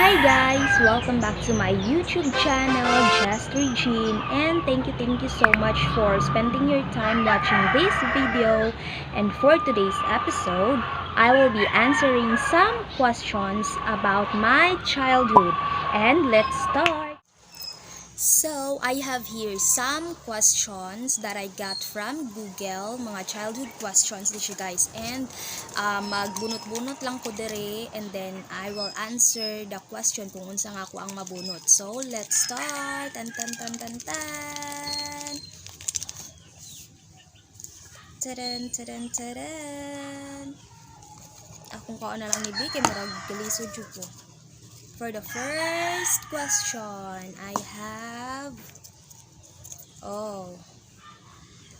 Hi guys! Welcome back to my YouTube channel, Just Regine, and thank you so much for spending your time watching this video. And for today's episode, I will be answering some questions about my childhood. And let's start! So, I have here some questions that I got from Google, mga childhood questions dito guys. And magbunot-bunot lang ko dire and then I will answer the question kung unsa nga ako ang mabunot. So, let's start. Tan tan tan tan tan. Tadan tadan tadan. Akong kaon na lang ni Big kay murag gilisod jud ko. For the first question, I have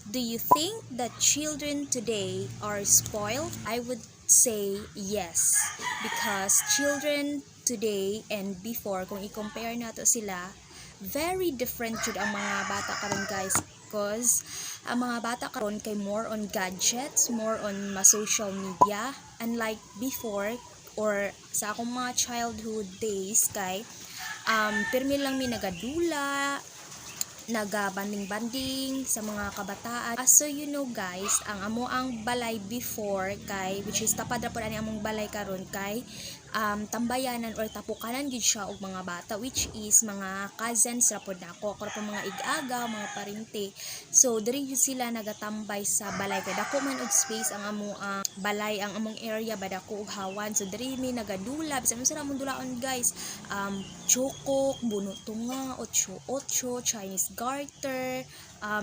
do you think that children today are spoiled? I would say yes, because children today and before, kung i-compare nato sila, very different jud ang mga bata karon guys, because ang mga bata karon kay more on gadgets, more on social media, unlike before or sa akong mga childhood days kay pirmi lang mi nagadula, naga-banding-banding sa mga kabataan. So you know guys, ang balay before kay, which is tapad ra pud ani among balay karon kay tambayanan or tapukanan gid siya og mga bata, which is mga cousins ra pud nako, or pa mga ig-aga, mga parente. So diri jud sila nagatambay sa balay kay dako man og space ang among balay, ang among area ba dako og hawan. So diri mi nagadula bisan unsa ra mong dulaon guys, chukok, bunot tunga, otso, Chinese garter,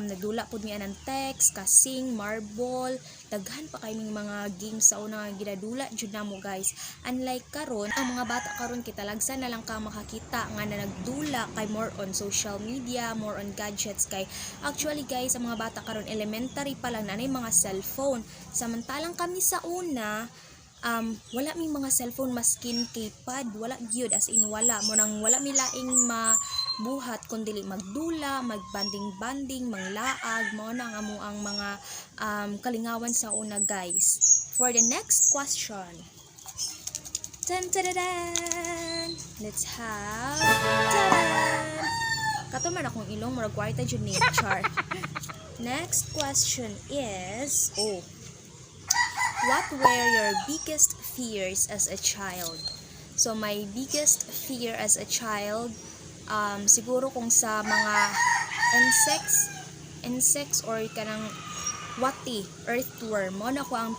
nagdula pud mi anang text, kasing, marble, daghan pa kay ming mga games sa una nga ginadula jud namo guys. Unlike karon, ang mga bata karon kitalagsan na lang ka makakita nga na nagdula kay more on social media, more on gadgets. Kay actually guys, ang mga bata karon elementary pa lang nanay mga cellphone, samantalang kami sa una wala mi mga cellphone, maskin keypad, wala gyud, as in wala mo nang wala mi laing mabuhat kundi magdula, magbanding-banding, manglaag, mao na nga mo ang mga kalingawan sa una guys. For the next question, let's have kato man akong ilong murag kwarta jud ni char. Next question is what were your biggest fears as a child? So my biggest fear as a child, siguro kung sa mga insects or kanang wati, earthworm, mo na ko ang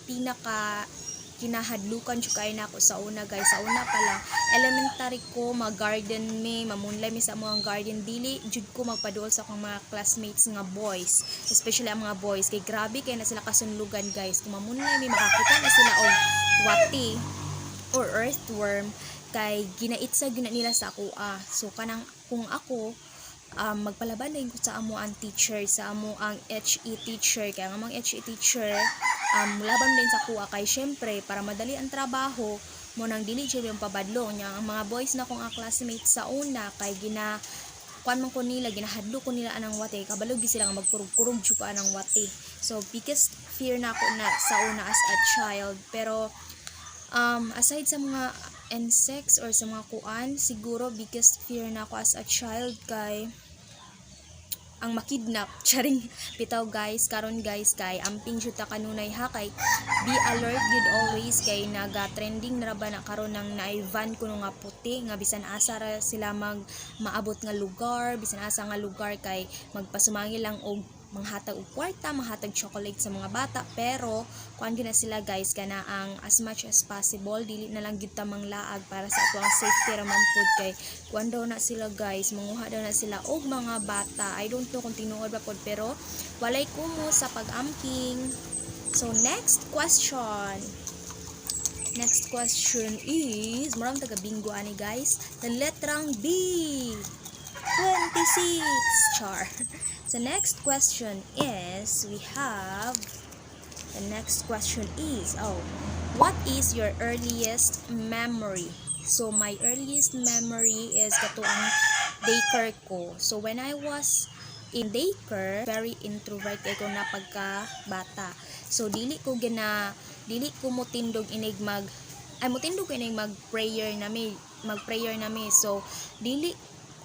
pinaka kinahadlukan jud kay nako sa una guys. Sa una pa lang elementary ko, mag-garden mi, mamunlay mi sa mga garden, dili jud ko magpaduol sa akong mga classmates nga boys, especially ang mga boys kay grabe kay na sila kasunlugan guys. Kung mamunlay mi makakita na sila og wati or earthworm kay ginaitsa gyud nila sa ako. So kanang kung ako magpalaban din ko sa amo ang teacher, sa amo ang HE teacher, kaya ang among HE teacher laban din sa kuha kay syempre para madali ang trabaho mo nang dili siya yung pabadlo niya ang mga boys na kong classmates sa una kay kuan man ko nila, ginahadlo ko nila anang wate, kabalog gi sila nga magkurog-kurog jud ko anang wate. So biggest fear na ako na sa una as a child. Pero aside sa mga insects or sa mga kuan, siguro biggest fear na ako as a child kay ang makidnap. Charing bitaw guys, karon guys kay amping jud ta kanunay ha, kay be alert good always kay naga trending na ba na karon ng naivan kuno nga puti nga bisan asa ra sila maabot nga lugar, bisan asa nga lugar kay magpasumangi lang og manghatag og kwarta, manghatag chocolate sa mga bata. Pero kuan gyud na sila guys kana ang as much as possible dili na lang gyud ta manglaag para sa ato ang safety ra man pud, kay kuan daw na sila guys, manguha daw na sila og mga bata. I don't know kung tinuod ba pud pero walay kumo sa pag-amping. So next question is marang taga bingo ani guys, the letrang B, 26 char. So next question is what is your earliest memory? So my earliest memory is kato ang daycare ko. So when I was in daycare, very introvert kay ko na pagka bata. So dili ko motindog inig ay mutindo kay nang mag-prayer nami. So dili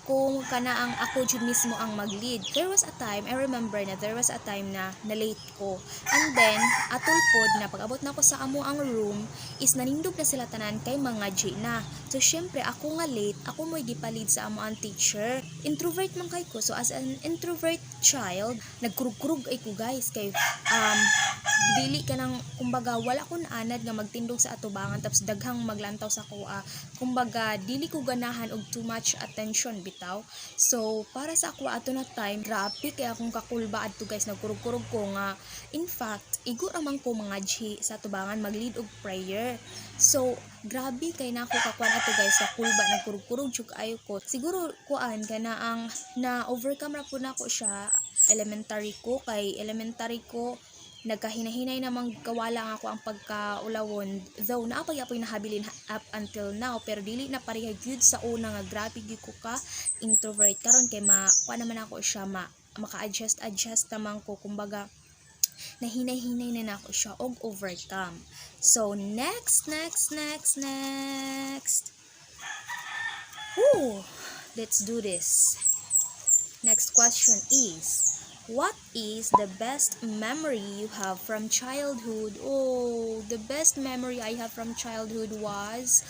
kung kana ang ako jud mismo ang mag-lead. There was a time, I remember na there was a time na late ko. And then, atol pod na pag-abot na ko sa amo ang room, is nanindog na sila tanan kay mga G na. So, syempre, ako nga late, ako mo'y gipalid sa amo ang teacher. Introvert man kay ko. So, as an introvert child, nagkurug-kurug ay ko guys. Kay, dili ka nang, kumbaga, wala ko anad nga magtindog sa atubangan, tapos daghang maglantaw sa kuha. Kumbaga, dili ko ganahan og too much attention bitaw. So, para sa ako ato na time, grabe kaya akong kakulba adto guys, nagkurug-kurug ko nga. In fact, igo ramang ko mga G sa tubangan mag-lead og prayer. So, grabe kay na ako kakuan ato guys sa kulba, nagkurug-kurug jud ayo ko. Siguro kuan ka na ang na-overcome ra po na ko siya elementary ko, kay elementary ko nagkahinahinay namang kawala ako ang pagkaulawon, though naapay apoy nahabilin up until now, pero dili na pareha gyud sa una nga grabe gyud ko ka introvert karon kay kuha naman ako siya maka-adjust naman ko, kumbaga nahinay-hinay na nako siya og overcome. So next let's do this. Next question is, what is the best memory you have from childhood? Oh, the best memory I have from childhood was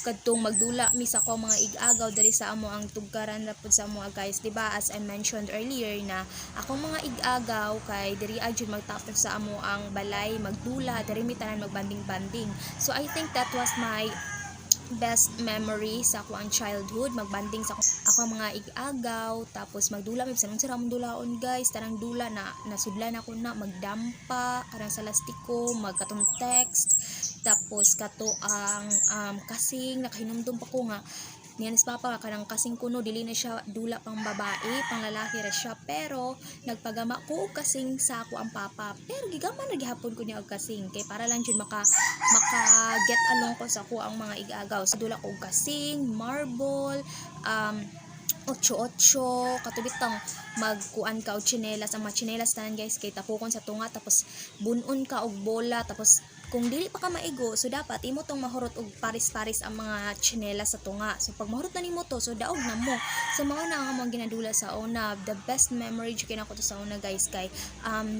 kadtong magdula mi sa ko mga ig-agaw diri sa amo ang tugkaran ra pud sa amo guys, diba? As I mentioned earlier na ako mga ig-agaw kay diri ajud magtapos sa amo ang balay, magdula diri mi tanan magbanding-banding. So I think that was my best memory sa ako ang childhood, magbanding sa ako mga ig-agaw, tapos magdula mi bisan unsa ra mong dulaon guys, tarang dula na nasudlan ako na magdampa karang sa lastiko, magkatong text, tapos kato ang kasing nakahinumdum pa ko nga niyan is papa kanang kasing kuno dili na siya dula pang babae, pang lalaki ra siya, pero nagpagama ko og kasing sa ako ang papa, pero gigaman na gihapon ko niya og kasing kay para lang jud maka get along ko sa ako ang mga ig-agaw. So dula ko og kasing, marble, 8-8 katubitang magkuan ka og tsinelas, ang mga tsinelas tanan guys kay tapukon sa tunga, tapos bunon ka og bola, tapos kung dili pa ka maigo, so dapat imo tong mahurot og paris-paris ang mga tsinelas sa tunga. So pag mahurot na nimo to, so daog na mo. So mga na ang mga ginadula sa una, the best memory jud kinako to sa una guys kay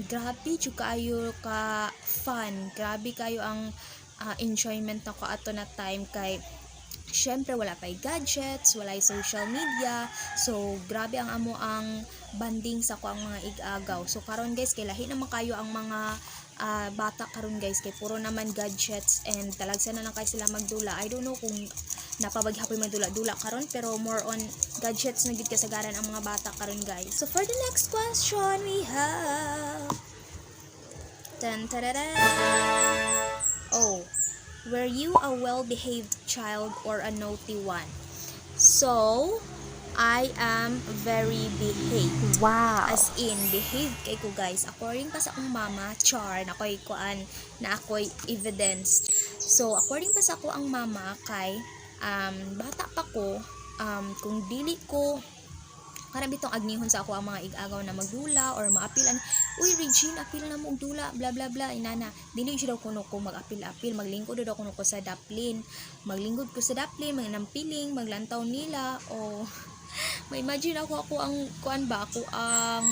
grabe jud kaayo ka fun, grabe kayo ang enjoyment ako ato na time kay syempre wala pa'y gadgets, wala social media, so grabe ang amo ang banding sa ko ang mga ig-agaw. So karon guys kay lahi naman kayo ang mga bata karon guys kay puro naman gadgets and talagsa na lang kay sila magdula. I don't know kung napabaghapoy magdula-dula karon, pero more on gadgets na gid kasagaran ang mga bata karon guys. So for the next question we have were you a well-behaved child or a naughty one? So, I am very behaved. Wow. As in, behaved kay ko guys. According pa sa akong mama, char, na ako'y evidence. So, according pa sa ako ang mama, kay, bata pa ko, kung dili ko, karang bitong agnihon sa ako ang mga ig-agaw na magdula or maapilan, uy Regine, apil na mo dula, bla bla bla, inana, dili siya daw kuno ko mag-apil-apil, maglingkod daw kuno ko sa daplin, maglingkod ko sa daplin, magnampiling, maglantaw nila, o ma-imagine ako ang kuan ba, ako ang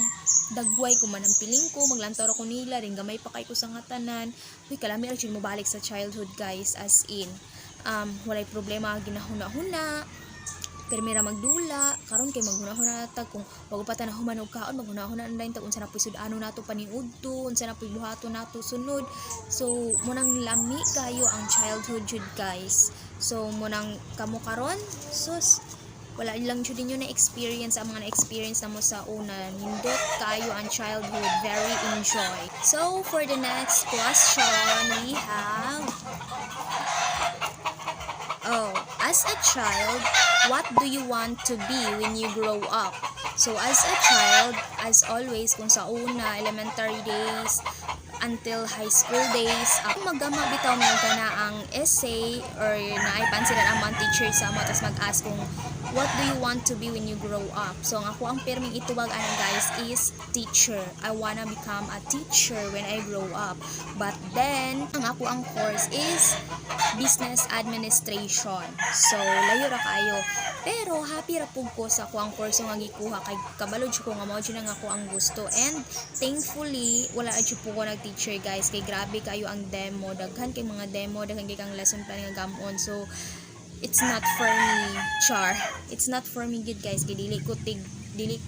dagway ko manampiling ko, maglantaw ko nila, ring gamay pa kay ko sa ngatanan, uy kalami ra jud mo balik sa childhood guys, as in, walay problema, ginahuna-huna, permira magdula karon kay maghunahuna natag kung bago pa ta nahuman og kaon maghunahuna na tag unsa na puy sud-ano nato paniudto, unsa na puy buhato nato sunod. So munang lami kayo ang childhood jud guys. So munang kamo karon sus wala lang jud ninyo na experience ang mga na-experience namo sa una, nindot kayo ang childhood, very enjoy. So for the next question we have as a child, what do you want to be when you grow up? So as a child, as always, kung sa una, elementary days, until high school days, magama bitaw mo ka na ang essay or naaipansinan ang mga teacher sa mo, tapos mag-ask kung what do you want to be when you grow up? So ang ako ang perming itubag ana guys is teacher. I wanna become a teacher when I grow up. But then ang ako ang course is business administration. So layo ra kayo. Pero happy ra pug ko sa ako ang course nga gikuha kay kabalod ko nga mao jud nga ako ang gusto. And thankfully wala jud po ko nag-teacher guys kay grabe kayo ang demo, daghan kay mga demo, daghan kay kang lesson plan nga gamon. So it's not for me, char. It's not for me good guys kay dili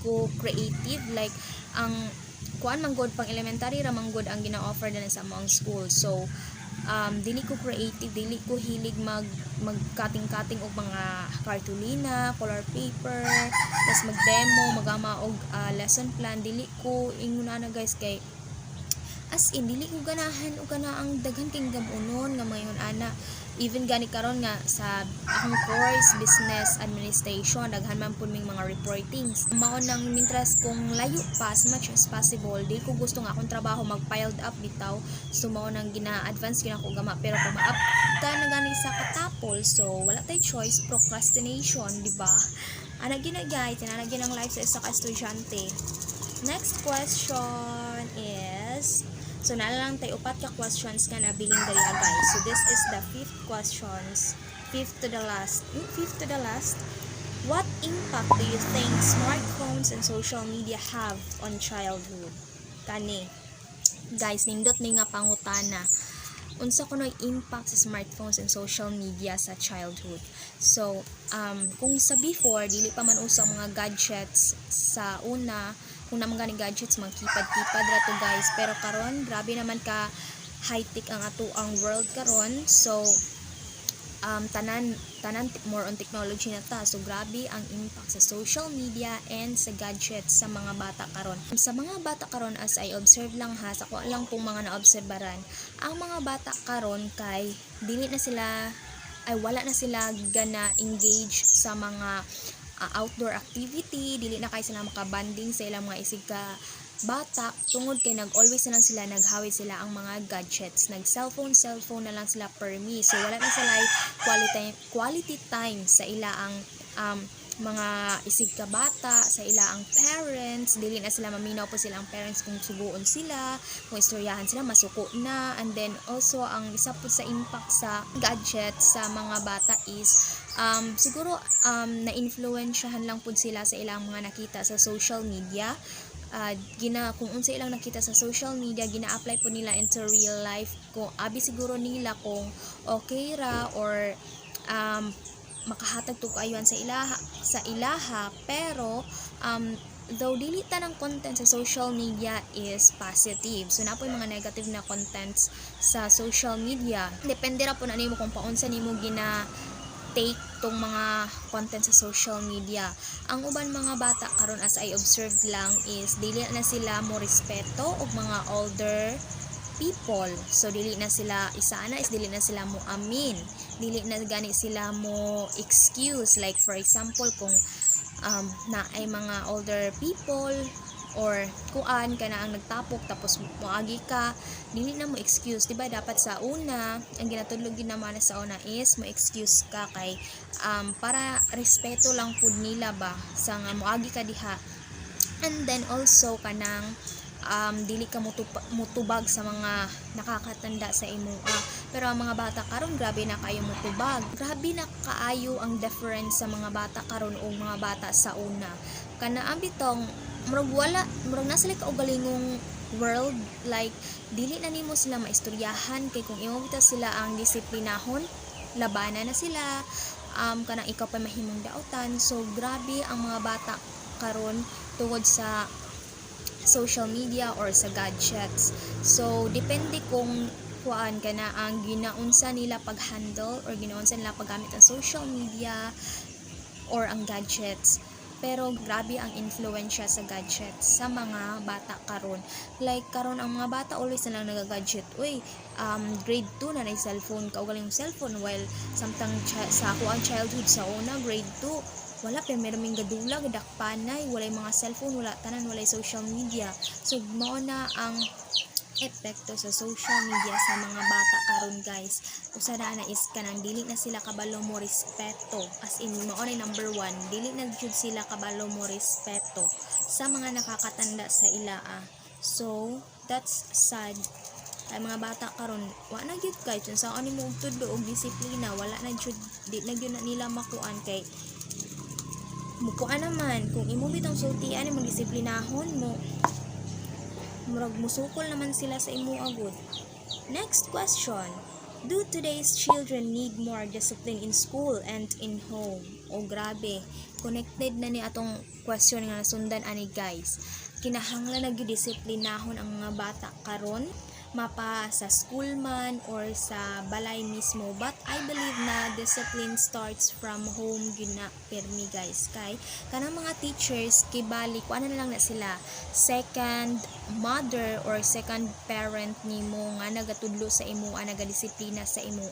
ko creative like ang kuan man god pang elementary ra man god ang gina-offer din sa among school. So dili ko creative, dili ko hilig mag cutting og mga cartolina, color paper, tas mag-demo, magama og lesson plan. Dili ko inguna na guys kay as in dili ko ganahan og ang daghan kay gamunon nga mayon ana. Even gani karon nga sa akong course business administration daghan man pud ming mga reportings. Mao nang interest kong layo pa as much as possible. Di ko gusto nga akong trabaho mag-piled up bitaw. So mao nang gina-advance gina ko gama pero kung maapta na gani sa katapol so wala tay choice, procrastination, di ba? Ana gina guys, ana ginang life sa isa ka estudyante. Next question is so nalang tayo upat ka questions nga nabiling dali guys. So this is the fifth questions, fifth to the last. What impact do you think smartphones and social media have on childhood? Kani guys, nindot ni nga pangutana. Unsa kunoy impact sa smartphones and social media sa childhood? So kung sa before dili pa man usa mga gadgets sa una, kung naman ganing gadgets mga keypad ra to guys, pero karon grabe naman ka high tech ang ato ang world karon. So tanan more on technology na ta. So grabe ang impact sa social media and sa gadgets sa mga bata karon. Sa mga bata karon as I observe lang ha, sa ko lang kung mga naobserbaran, ang mga bata karon kay wala na sila gana engage sa mga outdoor activity, dili na kay sila makabanding sa ilang mga isig ka bata tungod kay always na lang sila naghawid sila ang mga gadgets, nag cellphone na lang sila per me. So wala na sila quality time sa ilaang mga isig ka bata, sa ilaang parents. Dili na sila maminaw po silang parents kung suguon sila, kung istoryahan sila masuko na. And then also ang isa po sa impact sa gadgets sa mga bata is siguro na-influensyahan lang po sila sa ilang mga nakita sa social media. Kung unsa ilang nakita sa social media, gina-apply po nila into real life. Kung abi siguro nila kung okay ra or makahatag to kaayon sa ilaha pero though dili tanang content sa social media is positive. So na po yung mga negative na contents sa social media. Depende ra po na nimo kung paunsa nimo take tong mga content sa social media. Ang uban mga bata karon as I observed lang is dili na sila mo respeto og mga older people. So dili na sila dili na sila mo amin. Dili na gani sila mo excuse, like for example kung na ay mga older people or kuan ka na ang nagtapok tapos moagi ka, dili na mo excuse, diba? Dapat sa una ang ginatudlog naman sa una is mo excuse ka kay para respeto lang pud nila ba sa nga moagi ka diha. And then also kanang dili ka mutubag sa mga nakakatanda sa imo. Pero ang mga bata karon grabe na kayo mutubag. Grabe na kaayo ang difference sa mga bata karon o mga bata sa una. Kana ang bitong murag nasa like kaugalingong world, like dili na nimo sila maistoryahan kay kung imo bitaw sila ang disiplinahon, labanan na sila, kanang ikaw pa mahimong dautan. So grabe ang mga bata karon tungod sa social media or sa gadgets. So depende kung kuan kana ang ginaunsa nila pag-handle or ginaunsa nila paggamit ang social media or ang gadgets. Pero grabe ang influensya sa gadgets sa mga bata karon. Like karon ang mga bata always na lang nagagadget. Grade 2 na cellphone, kaugaling cellphone, while samtang sa ako ang childhood sa una grade 2 wala pa meron gadula gadakpanay, walay mga cellphone, wala tanan, walay social media. So mao na ang epekto sa social media sa mga bata karon guys. Usa na is kanang dili na sila kabalo mo respeto, as in mao na number 1, dili na jud sila kabalo mo respeto sa mga nakakatanda sa ilaa. So that's sad. Ay mga bata karon wa na gyud kay kun saan nimo og tudlo og disiplina, wala na jud, di na gyud na nila makuan kay mukuan naman kung imo bitong sultian imong disiplinahon mo, murag musukol naman sila sa imo agud. Next question. Do today's children need more discipline in school and in home? O grabe, connected na ni atong question nga nasundan ani guys. Kinahanglan na gyud disiplinahon ang mga bata karon, mapa sa school man or sa balay mismo, but I believe na discipline starts from home gyud na permi guys. Kay kanang mga teachers kibali ko ano na lang na sila second mother or second parent nimo nga nagatudlo sa imo, nagadisiplina sa imo.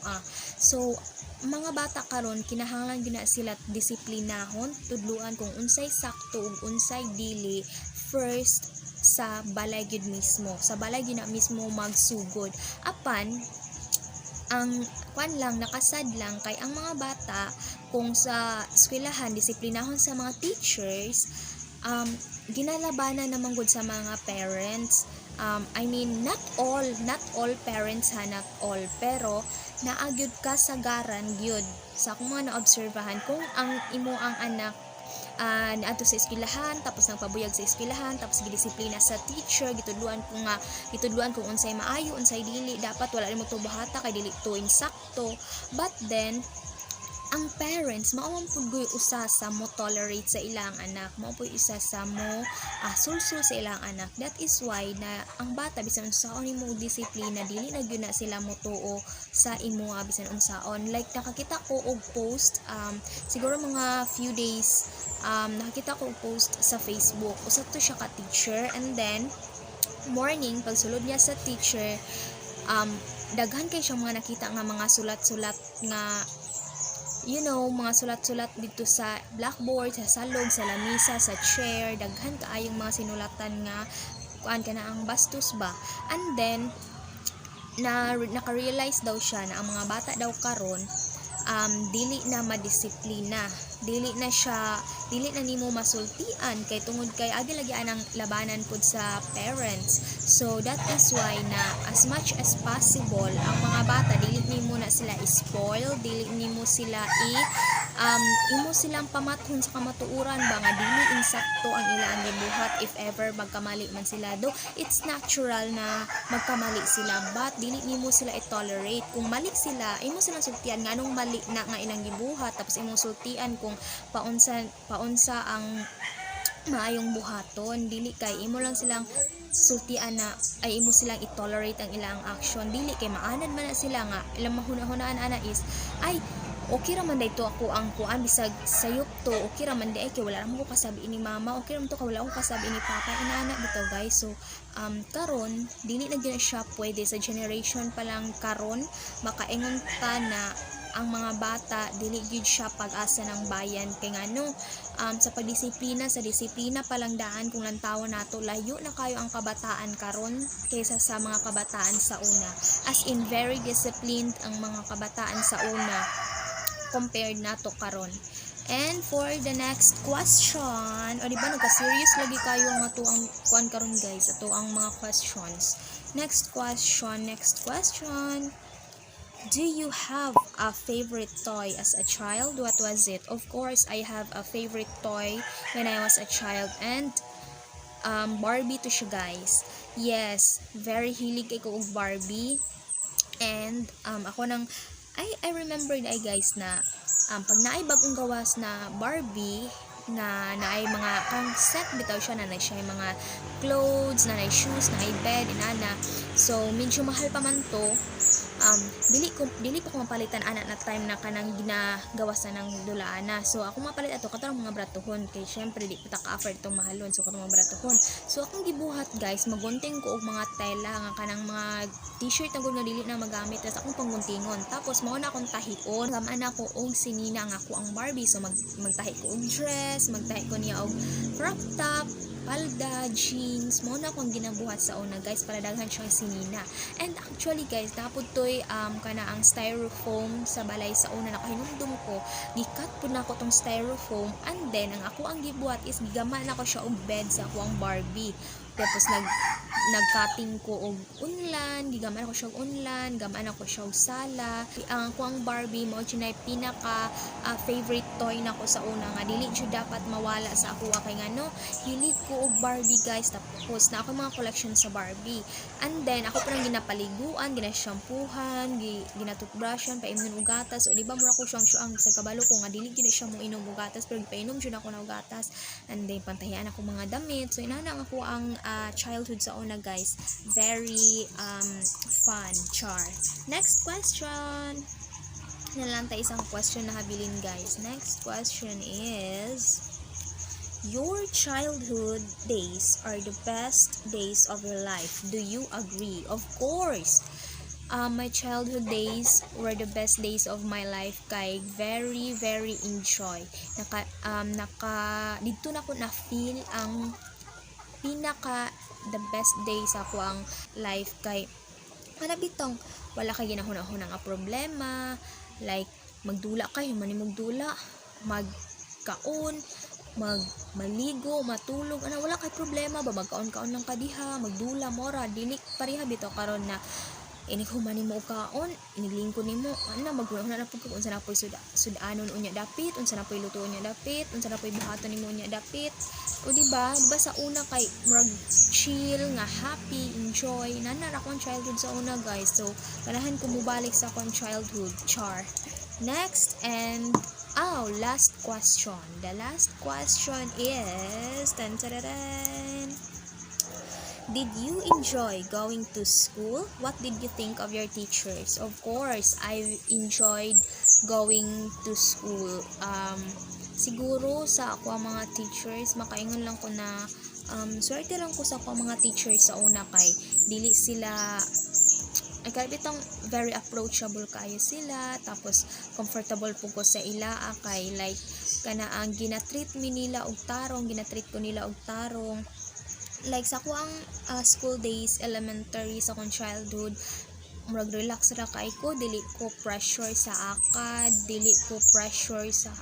So mga bata karon kinahanglan gyud na sila disiplinahon, tudluan kung unsay sakto ug unsay dili first sa balay gyud mismo, sa balay gyud na mismo magsugod. Apan ang kwan lang nakasad lang kay ang mga bata kung sa eskwelahan disiplinahon sa mga teachers, ginalabanan naman gud sa mga parents. I mean not all parents not all, pero naagyud kasagaran gyud sa akong mga naobserbahan kung ang imo ang anak naadto sa eskwelahan tapos nagpabuyag sa eskwelahan tapos gidisiplina sa teacher, gitudluan kung unsay maayo unsay dili, dapat wala nimo to bahata kay dili to insakto. But then ang parents mao man pud usa sa mo tolerate sa ilang anak, mao pud isa sa mo sulsul sa ilang anak. That is why na ang bata bisan unsaon nimo disiplina dili na gyud na sila motuo sa imo bisan unsaon. Like nakakita ko og post siguro mga few days nakakita ko og post sa Facebook, usa to siya ka teacher, and then morning pagsulod niya sa teacher, daghan kay siya mga nakita nga mga sulat-sulat nga mga sulat-sulat dito sa blackboard, sa salog, sa lamisa, sa chair, daghan kaayong mga sinulatan nga kuan kana ang bastos ba. And then naka-realize daw siya na ang mga bata daw karon dili na madisiplina, dili na nimo masultian kay tungod kay agi lagi anang labanan pud sa parents. So that is why na as much as possible ang mga bata dili nimo na sila spoil, dili nimo sila imo silang pamathon sa kamatuoran ba nga dili insakto ang ilang gibuhat if ever magkamali man sila. Though it's natural na magkamali sila, but dili nimo sila i-tolerate. Kung mali sila, imo silang sultian nga nung mali na nga ilang gibuhat, tapos imo sultian kung paunsa ang maayong buhaton. Dili kay imo lang silang sultian na ay imo silang i-tolerate ang ilang action. Dili kay maanan man na sila nga ilang mahuna-hunaan ana is ay okay raman dayto ako ang kuan bisag sayop to, okay raman day kay wala ra mo ko kasabi ni mama, okay raman to kay wala ko kasabi ni papa, inaana bitaw guys. So karon dili na gyud siya pwede sa generation pa lang karon makaingon ta na ang mga bata dili gyud siya pag-asa ng bayan kay ngano sa pagdisiplina, sa disiplina pa lang daan kung lantawon nato, layo na kayo ang kabataan karon kaysa sa mga kabataan sa una. As in very disciplined ang mga kabataan sa una compared nato karon. And for the next question, o diba nagka-serious lagi kayo ang ato ang kuan karon guys, ato ang mga questions. Next question. Do you have a favorite toy as a child? What was it? Of course, I have a favorite toy when I was a child, and Barbie to siya guys. Yes, very hilig ko og Barbie. And ako nang I remember na guys na pag naay bagong gawas na Barbie na naay mga set bitaw siya, na siya mga clothes, na shoes, na bed, inana. So medyo mahal pa man to. Dili pa ko mapalitan ana na time na kanang ginagawasan ng dulaana. So ako mapalit ato katong mga bratuhon kay syempre di pa ka-afford itong mahalon, so katong mga bratuhon. So akong gibuhat guys, magunting ko og mga tela nga kanang mga t-shirt na gud nga dili na magamit, tas akong pangguntingon. Tapos mao na akong tahion, gaman ako og sinina nga ako ang Barbie. So magtahi ko og dress, magtahi ko niya og crop top palda, jeans, mo na akong ginabuhat sa una guys para daghan siyang sinina. And actually guys, dapat to'y kana ang styrofoam sa balay sa una nakahinumdum ko, gikat po na ako tong styrofoam, and then ang ako ang gibuhat is gigaman ako siya og bed sa akong Barbie. Tapos nagcutting ko og unlan, gigaman ako siya og unlan, gaman ako siya og sala. Ang kuang Barbie mo ginay pinaka favorite toy nako sa una nga dili jud dapat mawala sa ako kay ngano hilig ko og Barbie guys. Tapos na ako mga collection sa Barbie. And then ako parang ginapaliguan, ginashampoohan, ginatoothbrushan, paimnon og gatas. O di ba mura ko siyang sa kabalo ko nga dili gina siya mo inom og gatas pero painom jud ako ng gatas. And then pantahian ako mga damit. So inana ako ang childhood sa una guys. Very fun, char. Next question. Nalang tayo isang question na habilin guys. Next question is, your childhood days are the best days of your life. Do you agree? Of course. My childhood days were the best days of my life kay very enjoy. Dito na ko na feel ang pinaka the best days ako ang life kay bitong wala kay ginahuna-huna nga problema, like magdula kayo manimugdula, magkaon, maligo, matulog, wala kay problema ba, magkaon-kaon lang kadiha, magdula mora dili pareha bitaw karon na inighuman nimo og kaon, iniglingkod nimo maguna na pud unsa na poy sudanon unya dapit, unsa na poy luto unya dapit, unsa na poy buhaton nimo unya dapit. O di ba sa una kay murag chill nga happy, enjoy nana akong childhood sa una guys. So ganahan ko mobalik sa akong childhood, char. Next and last question. The last question is did you enjoy going to school? What did you think of your teachers? Of course, I enjoyed going to school. Siguro sa ako ang mga teachers, makaingon lang ko na swerte lang ko sa ako ang mga teachers sa una kay dili sila bitang very approachable kayo sila, tapos comfortable po ko sa ila kay like kana ang ginatreat mi nila og tarong, ginatreat ko nila og tarong. Like sa ako ang school days, elementary sa akong childhood, murag relax ra kay ko, dili ko pressure sa akad, dili ko pressure sa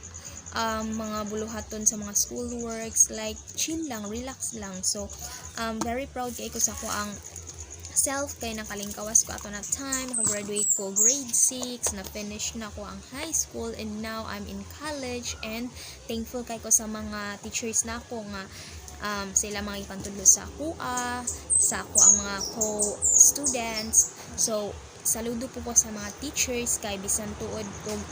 mga buluhaton sa mga schoolworks, like chill lang, relax lang. So very proud kay ko sa ako ang self kay nakalingkawas ko ato na time, nakagraduate ko grade 6, na finish na ko ang high school, and now I'm in college. And thankful kay ko sa mga teachers na ko nga sila mga ipantudlo sa kuha, sa ako ang mga co-students. So saludo po ko sa mga teachers kay bisan tuod kog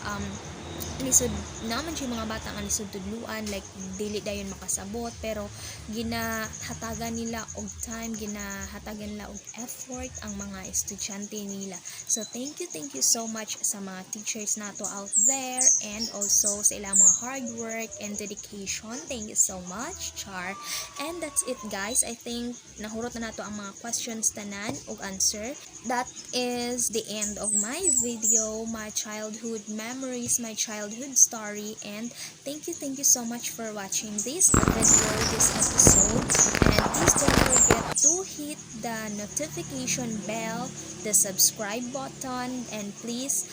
lisod naman siya mga bata nga lisod tudluan, like dili dayon makasabot pero ginahatagan nila og time, ginahatagan nila og effort ang mga estudyante nila. So thank you so much sa mga teachers nato out there, and also sa ilang mga hard work and dedication. Thank you so much, char. And that's it guys. I think nahurot na nato ang mga questions tanan og answer. That is the end of my video, my childhood memories, my childhood story. And thank you so much for watching this video, this episode. And please don't forget to hit the notification bell, the subscribe button, and please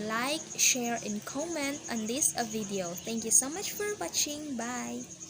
like, share, and comment on this video. Thank you so much for watching. Bye.